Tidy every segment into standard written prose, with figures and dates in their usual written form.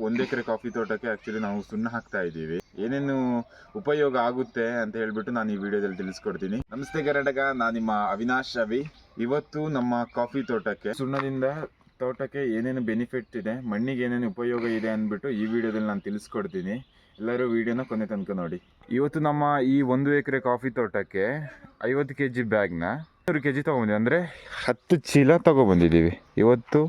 1 acre coffee ತೋಟಕ್ಕೆ actually ನಾವು ಸುಣ್ಣ ಹಾಕ್ತಾ ಇದ್ದೀವಿ. ಏನೇನು ಉಪಯೋಗ ಆಗುತ್ತೆ ಅಂತ ಹೇಳ್ಬಿಟ್ಟು ನಾನು ಈ ವಿಡಿಯೋದಲ್ಲಿ ತಿಳಿಸ್ಕೊಡ್ತೀನಿ. ನಮಸ್ತೆ ಕರ್ನಾಟಕ, ನಾನು ನಿಮ್ಮ ಅವಿನಾಶ್ ರವಿ. ಇವತ್ತು ನಮ್ಮ ಕಾಫಿ ತೋಟಕ್ಕೆ ಸುಣ್ಣದಿಂದ ತೋಟಕ್ಕೆ ಏನೇನು ಬೆನಿಫಿಟ್ ಇದೆ, ಮಣ್ಣಿಗೆ ಏನೇನು ಉಪಯೋಗ ಇದೆ ಅಂದ್ಬಿಟ್ಟು ಈ ವಿಡಿಯೋದಲ್ಲಿ ನಾನು ತಿಳಿಸ್ಕೊಡ್ತೀನಿ. ಎಲ್ಲರೂ ವಿಡಿಯೋನ ಕೊನೆ ತನಕ ನೋಡಿ. ಇವತ್ತು ನಮ್ಮ ಈ 1 ಎಕರೆ ಕಾಫಿ ತೋಟಕ್ಕೆ 50 kg ಬ್ಯಾಗ್ನ 100 kg ತೊಗೊಂಡಿದ್ದೀವಿ, ಅಂದರೆ 10 ಚೀಲ ತೊಗೊಬಂದಿದ್ದೀವಿ. ಇವತ್ತು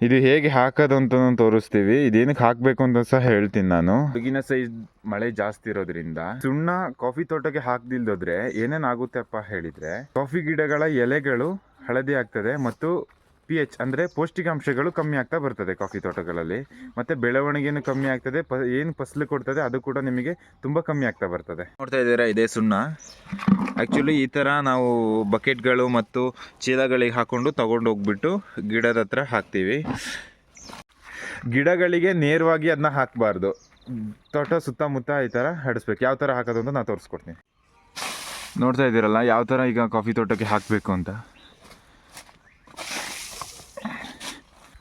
ಇದು ಹೇಗೆ ಹಾಕೋದು ಅಂತ ತೋರಿಸ್ತೀವಿ. ಇದೇನಕ್ಕೆ ಹಾಕಬೇಕು ಅಂತ ಸಹ ಹೇಳ್ತೀನಿ ನಾನು. ಈಗಿನ ಸೈಜ್ ಮಳೆ ಜಾಸ್ತಿ ಇರೋದ್ರಿಂದ ಸುಣ್ಣ ಕಾಫಿ ತೋಟಕ್ಕೆ ಹಾಕದಿಲ್ದೋದ್ರೆ ಏನೇನಾಗುತ್ತೆ ಅಪ್ಪ ಹೇಳಿದ್ರೆ, ಕಾಫಿ ಗಿಡಗಳ ಎಲೆಗಳು ಹಳದಿ ಆಗ್ತದೆ ಮತ್ತು pH ಅಂದರೆ ಪೌಷ್ಟಿಕಾಂಶಗಳು ಕಮ್ಮಿ ಆಗ್ತಾ ಬರ್ತದೆ ಕಾಫಿ ತೋಟಗಳಲ್ಲಿ. ಮತ್ತು ಬೆಳವಣಿಗೆನೂ ಕಮ್ಮಿ ಆಗ್ತದೆ. ಏನು ಫಸಲು ಕೊಡ್ತದೆ ಅದು ಕೂಡ ನಿಮಗೆ ತುಂಬ ಕಮ್ಮಿ ಆಗ್ತಾ ಬರ್ತದೆ. ನೋಡ್ತಾ ಇದ್ದೀರಾ, ಇದೇ ಸುಣ್ಣ. ಆ್ಯಕ್ಚುಲಿ ಈ ಥರ ನಾವು ಬಕೆಟ್ಗಳು ಮತ್ತು ಚೀಲಗಳಿಗೆ ಹಾಕ್ಕೊಂಡು ತಗೊಂಡು ಹೋಗ್ಬಿಟ್ಟು ಗಿಡದ ಹತ್ರ ಹಾಕ್ತೀವಿ. ಗಿಡಗಳಿಗೆ ನೇರವಾಗಿ ಅದನ್ನ ಹಾಕಬಾರ್ದು, ತೋಟ ಸುತ್ತಮುತ್ತ ಈ ಥರ ಹಡಿಸ್ಬೇಕು. ಯಾವ ಥರ ಹಾಕೋದು ಅಂತ ನಾನು ತೋರಿಸ್ಕೊಡ್ತೀನಿ. ನೋಡ್ತಾ ಇದ್ದೀರಲ್ಲ ಯಾವ ಥರ ಈಗ ಕಾಫಿ ತೋಟಕ್ಕೆ ಹಾಕಬೇಕು ಅಂತ.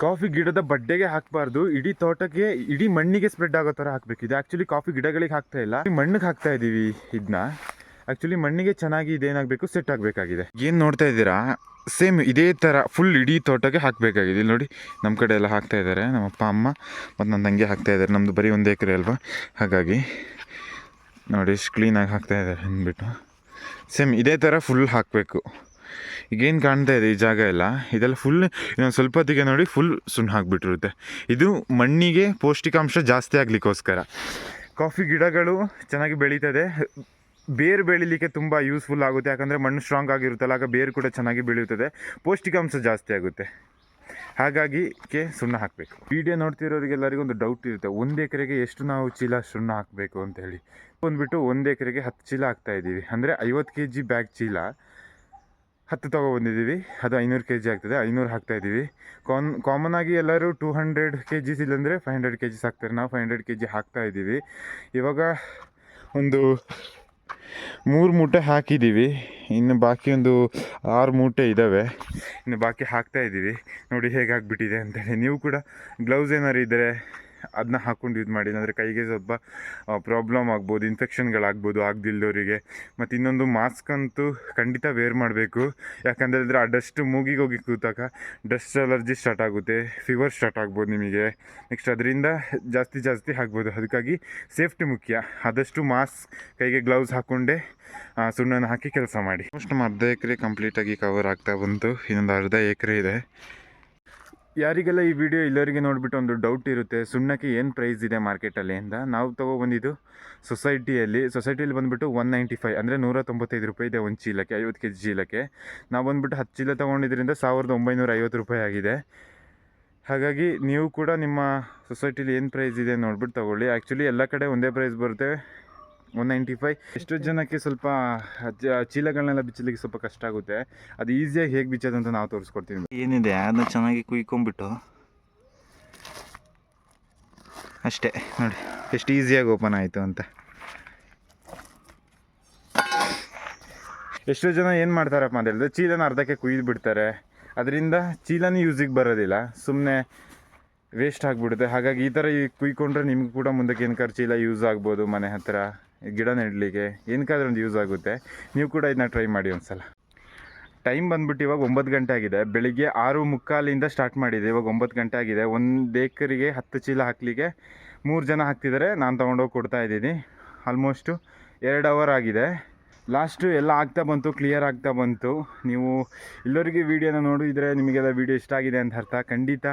ಕಾಫಿ ಗಿಡದ ಬಡ್ಡೆಗೆ ಹಾಕಬಾರ್ದು, ಇಡೀ ತೋಟಕ್ಕೆ ಇಡೀ ಮಣ್ಣಿಗೆ ಸ್ಪ್ರೆಡ್ ಆಗೋ ಥರ ಹಾಕಬೇಕಿದೆ. ಆ್ಯಕ್ಚುಲಿ ಕಾಫಿ ಗಿಡಗಳಿಗೆ ಹಾಕ್ತಾ ಇಲ್ಲ, ಮಣ್ಣಿಗೆ ಹಾಕ್ತಾ ಇದ್ದೀವಿ ಇದನ್ನ. ಆ್ಯಕ್ಚುಲಿ ಮಣ್ಣಿಗೆ ಚೆನ್ನಾಗಿ ಇದೇನಾಗಬೇಕು, ಸೆಟ್ ಆಗಬೇಕಾಗಿದೆ. ಏನು ನೋಡ್ತಾ ಇದ್ದೀರಾ, ಸೇಮ್ ಇದೇ ಥರ ಫುಲ್ ಇಡೀ ತೋಟಕ್ಕೆ ಹಾಕಬೇಕಾಗಿದೆ. ಇಲ್ಲಿ ನೋಡಿ, ನಮ್ಮ ಕಡೆ ಎಲ್ಲ ಹಾಕ್ತಾ ಇದ್ದಾರೆ, ನಮ್ಮ ಅಪ್ಪ ಅಮ್ಮ ಮತ್ತು ನನ್ನ ತಂಗಿ ಹಾಕ್ತಾ ಇದ್ದಾರೆ. ನಮ್ಮದು ಬರೀ 1 ಎಕರೆ ಅಲ್ವಾ, ಹಾಗಾಗಿ ನೋಡಿ ಎಷ್ಟು ಕ್ಲೀನಾಗಿ ಹಾಕ್ತಾ ಇದ್ದಾರೆ ಅಂದ್ಬಿಟ್ಟು. ಸೇಮ್ ಇದೇ ಥರ ಫುಲ್ ಹಾಕಬೇಕು. ಈಗೇನು ಕಾಣ್ತಾ ಇದೆ ಈ ಜಾಗ ಎಲ್ಲ, ಇದೆಲ್ಲ ಫುಲ್ ಇನ್ನೊಂದು ಸ್ವಲ್ಪ ಹೊತ್ತಿಗೆ ನೋಡಿ ಫುಲ್ ಸುಣ್ಣ ಹಾಕಿಬಿಟ್ಟಿರುತ್ತೆ. ಇದು ಮಣ್ಣಿಗೆ ಪೌಷ್ಟಿಕಾಂಶ ಜಾಸ್ತಿ ಆಗಲಿಕ್ಕೋಸ್ಕರ. ಕಾಫಿ ಗಿಡಗಳು ಚೆನ್ನಾಗಿ ಬೆಳೀತದೆ, ಬೇರು ಬೆಳೀಲಿಕ್ಕೆ ತುಂಬ ಯೂಸ್ಫುಲ್ ಆಗುತ್ತೆ. ಯಾಕಂದರೆ ಮಣ್ಣು ಸ್ಟ್ರಾಂಗ್ ಆಗಿರುತ್ತಲ್ಲ, ಆಗ ಬೇರು ಕೂಡ ಚೆನ್ನಾಗಿ ಬೆಳೆಯುತ್ತದೆ, ಪೌಷ್ಟಿಕಾಂಶ ಜಾಸ್ತಿ ಆಗುತ್ತೆ. ಹಾಗಾಗಿ ಸುಣ್ಣ ಹಾಕಬೇಕು. ವಿಡಿಯೋ ನೋಡ್ತಿರೋರಿಗೆಲ್ಲರಿಗೂ ಒಂದು ಡೌಟ್ ಇರುತ್ತೆ, 1 ಎಕರೆಗೆ ಎಷ್ಟು ನಾವು ಚೀಲ ಸುಣ್ಣ ಹಾಕಬೇಕು ಅಂತ ಹೇಳಿ. ಬಂದುಬಿಟ್ಟು 1 ಎಕರೆಗೆ 10 ಚೀಲ ಹಾಕ್ತಾಯಿದ್ದೀವಿ. ಅಂದರೆ 50 kg ಬ್ಯಾಗ್ ಚೀಲ 10 ತೊಗೊಬಂದಿದ್ದೀವಿ. ಅದು 500 kg ಆಗ್ತದೆ, 500 ಹಾಕ್ತಾಯಿದ್ದೀವಿ. ಕಾಮನ್ ಆಗಿ ಎಲ್ಲರೂ 200 kg ಇಲ್ಲಾಂದರೆ 500 kg ಹಾಕ್ತಾರೆ. ನಾವು 500 kg ಹಾಕ್ತಾಯಿದ್ದೀವಿ. ಇವಾಗ ಒಂದು 3 ಮೂಟೆ ಹಾಕಿದ್ದೀವಿ, ಇನ್ನು ಬಾಕಿ ಒಂದು 6 ಮೂಟೆ ಇದ್ದಾವೆ, ಇನ್ನು ಬಾಕಿ ಹಾಕ್ತಾಯಿದ್ದೀವಿ. ನೋಡಿ ಹೇಗೆ ಆಗಿಬಿಟ್ಟಿದೆ ಅಂತೇಳಿ. ನೀವು ಕೂಡ ಗ್ಲೌಸ್ ಏನಾರು ಇದ್ದರೆ ಅದನ್ನ ಹಾಕ್ಕೊಂಡು ಯೂಸ್ ಮಾಡಿ, ಅಂದರೆ ಕೈಗೆ ಸ್ವಲ್ಪ ಪ್ರಾಬ್ಲಮ್ ಆಗ್ಬೋದು, ಇನ್ಫೆಕ್ಷನ್ಗಳಾಗ್ಬೋದು ಆಗದಿಲ್ಲದವರಿಗೆ. ಮತ್ತು ಇನ್ನೊಂದು ಮಾಸ್ಕ್ ಅಂತೂ ಖಂಡಿತ ವೇರ್ ಮಾಡಬೇಕು. ಯಾಕಂದರೆ ಆ ಡಸ್ಟ್ ಮೂಗಿಗೆ ಹೋಗಿ ಕೂತಾಗ ಡಸ್ಟ್ ಅಲರ್ಜಿ ಸ್ಟಾರ್ಟ್ ಆಗುತ್ತೆ, ಫೀವರ್ ಸ್ಟಾರ್ಟ್ ಆಗ್ಬೋದು ನಿಮಗೆ. ನೆಕ್ಸ್ಟ್ ಅದರಿಂದ ಜಾಸ್ತಿ ಆಗ್ಬೋದು. ಅದಕ್ಕಾಗಿ ಸೇಫ್ಟಿ ಮುಖ್ಯ. ಆದಷ್ಟು ಮಾಸ್ಕ್, ಕೈಗೆ ಗ್ಲೌಸ್ ಹಾಕ್ಕೊಂಡೆ ಸುಣ್ಣನ ಹಾಕಿ ಕೆಲಸ ಮಾಡಿ. ಅಷ್ಟು ನಮ್ಮ 1/2 ಎಕರೆ ಕಂಪ್ಲೀಟಾಗಿ ಕವರ್ ಆಗ್ತಾ ಬಂತು, ಇನ್ನೊಂದು 1/2 ಎಕರೆ ಇದೆ. ಯಾರಿಗೆಲ್ಲ ಈ ವಿಡಿಯೋ ಇಲ್ಲವರಿಗೆ ನೋಡಿಬಿಟ್ಟು ಒಂದು ಡೌಟ್ ಇರುತ್ತೆ, ಸುಣ್ಣಕ್ಕೆ ಏನು ಪ್ರೈಸ್ ಇದೆ ಮಾರ್ಕೆಟಲ್ಲಿ ಅಂತ. ನಾವು ತೊಗೊಬಂದಿದ್ದು ಸೊಸೈಟಿಯಲ್ಲಿ ಬಂದುಬಿಟ್ಟು 195 ಅಂದರೆ 195 ರೂಪಾಯಿ ಇದೆ ಒಂದು ಚೀಲಕ್ಕೆ, 50 kg ಚೀಲಕ್ಕೆ. ನಾವು ಬಂದುಬಿಟ್ಟು 10 ಚೀಲ ತೊಗೊಂಡಿದ್ದರಿಂದ 1950 ರೂಪಾಯಿ ಆಗಿದೆ. ಹಾಗಾಗಿ ನೀವು ಕೂಡ ನಿಮ್ಮ ಸೊಸೈಟಿಲಿ ಏನು ಪ್ರೈಸ್ ಇದೆ ನೋಡ್ಬಿಟ್ಟು ತೊಗೊಳ್ಳಿ. ಆ್ಯಕ್ಚುಲಿ ಎಲ್ಲ ಕಡೆ ಒಂದೇ ಪ್ರೈಸ್ ಬರುತ್ತೆ, 195. ಎಷ್ಟೋ ಜನಕ್ಕೆ ಸ್ವಲ್ಪ ಚೀಲಗಳನ್ನೆಲ್ಲ ಬಿಚ್ಚಲಿಕ್ಕೆ ಸ್ವಲ್ಪ ಕಷ್ಟ ಆಗುತ್ತೆ. ಅದು ಈಸಿಯಾಗಿ ಹೇಗೆ ಬಿಚ್ಚೋದು ಅಂತ ನಾವು ತೋರಿಸ್ಕೊಡ್ತೀವಿ. ಏನಿದೆ ಅದನ್ನ ಚೆನ್ನಾಗಿ ಕುಯ್ಕೊಂಬಿಟ್ಟು ಅಷ್ಟೇ ನೋಡಿ ಎಷ್ಟು ಈಸಿಯಾಗಿ ಓಪನ್ ಆಯಿತು ಅಂತ. ಎಷ್ಟೋ ಜನ ಏನು ಮಾಡ್ತಾರಪ್ಪ ಅಂತ ಹೇಳಿದ್ರೆ, ಚೀಲನ ಅರ್ಧಕ್ಕೆ ಕುಯ್ದು ಬಿಡ್ತಾರೆ. ಅದರಿಂದ ಚೀಲನೇ ಯೂಸಿಗೆ ಬರೋದಿಲ್ಲ, ಸುಮ್ಮನೆ ವೇಸ್ಟ್ ಆಗಿಬಿಡುತ್ತೆ. ಹಾಗಾಗಿ ಈ ಥರ ಕುಯ್ಕೊಂಡ್ರೆ ನಿಮ್ಗೆ ಕೂಡ ಮುಂದಕ್ಕೆ ಏನಕ್ಕಾದ್ರೂ ಚೀಲ ಯೂಸ್ ಆಗ್ಬೋದು, ಮನೆ ಹತ್ತಿರ ಗಿಡ ನೆಡಲಿಕ್ಕೆ ಏನಕ್ಕಾದ್ರೂ ಒಂದು ಯೂಸ್ ಆಗುತ್ತೆ. ನೀವು ಕೂಡ ಇದನ್ನ ಟ್ರೈ ಮಾಡಿ ಒಂದು ಸಲ. ಟೈಮ್ ಬಂದುಬಿಟ್ಟು ಇವಾಗ 9 ಗಂಟೆ ಆಗಿದೆ. ಬೆಳಿಗ್ಗೆ 6:45 ಸ್ಟಾರ್ಟ್ ಮಾಡಿದೆ, ಇವಾಗ 9 ಗಂಟೆ ಆಗಿದೆ. 1 ಎಕರೆಗೆ 10 ಚೀಲ ಹಾಕಲಿಕ್ಕೆ 3 ಜನ ಹಾಕ್ತಿದ್ದಾರೆ, ನಾನು ತೊಗೊಂಡೋಗಿ ಕೊಡ್ತಾ ಇದ್ದೀನಿ. ಆಲ್ಮೋಸ್ಟು 2 ಅವರ್ ಆಗಿದೆ. ಲಾಸ್ಟು ಎಲ್ಲ ಆಗ್ತಾ ಬಂತು, ಕ್ಲಿಯರ್ ಆಗ್ತಾ ಬಂತು. ನೀವು ಎಲ್ಲರಿಗೆ ವೀಡಿಯೋನ ನೋಡಿದರೆ ನಿಮಗೆಲ್ಲ ವೀಡಿಯೋ ಇಷ್ಟ ಆಗಿದೆ ಅಂತ ಅರ್ಥ. ಖಂಡಿತ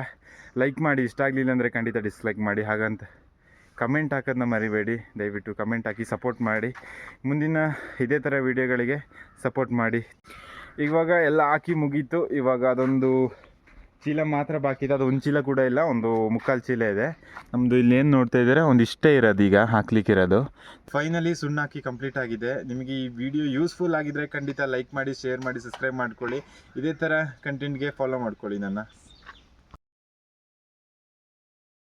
ಲೈಕ್ ಮಾಡಿ, ಇಷ್ಟ ಆಗಲಿಲ್ಲ ಅಂದರೆ ಖಂಡಿತ ಡಿಸ್ಲೈಕ್ ಮಾಡಿ. ಹಾಗಂತ ಕಮೆಂಟ್ ಹಾಕೋದನ್ನ ಮರಿಬೇಡಿ. ದಯವಿಟ್ಟು ಕಮೆಂಟ್ ಹಾಕಿ ಸಪೋರ್ಟ್ ಮಾಡಿ. ಮುಂದಿನ ಇದೇ ಥರ ವೀಡಿಯೋಗಳಿಗೆ ಸಪೋರ್ಟ್ ಮಾಡಿ. ಇವಾಗ ಎಲ್ಲ ಹಾಕಿ ಮುಗೀತು. ಇವಾಗ ಅದೊಂದು ಚೀಲ ಮಾತ್ರ ಬಾಕಿ ಇದೆ, ಅದು ಒಂದು ಚೀಲ ಕೂಡ ಇಲ್ಲ, ಒಂದು 3/4 ಚೀಲ ಇದೆ ನಮ್ಮದು. ಇಲ್ಲೇನು ನೋಡ್ತಾ ಇದ್ದೀರಾ, ಒಂದಿಷ್ಟೇ ಇರೋದು ಈಗ ಹಾಕ್ಲಿಕ್ಕಿರೋದು. ಫೈನಲಿ ಸುಣ್ಣ ಹಾಕಿ ಕಂಪ್ಲೀಟ್ ಆಗಿದೆ. ನಿಮಗೆ ಈ ವಿಡಿಯೋ ಯೂಸ್ಫುಲ್ ಆಗಿದ್ದರೆ ಖಂಡಿತ ಲೈಕ್ ಮಾಡಿ, ಶೇರ್ ಮಾಡಿ, ಸಬ್ಸ್ಕ್ರೈಬ್ ಮಾಡ್ಕೊಳ್ಳಿ. ಇದೇ ಥರ ಕಂಟೆಂಟ್ಗೆ ಫಾಲೋ ಮಾಡ್ಕೊಳ್ಳಿ ನನ್ನ.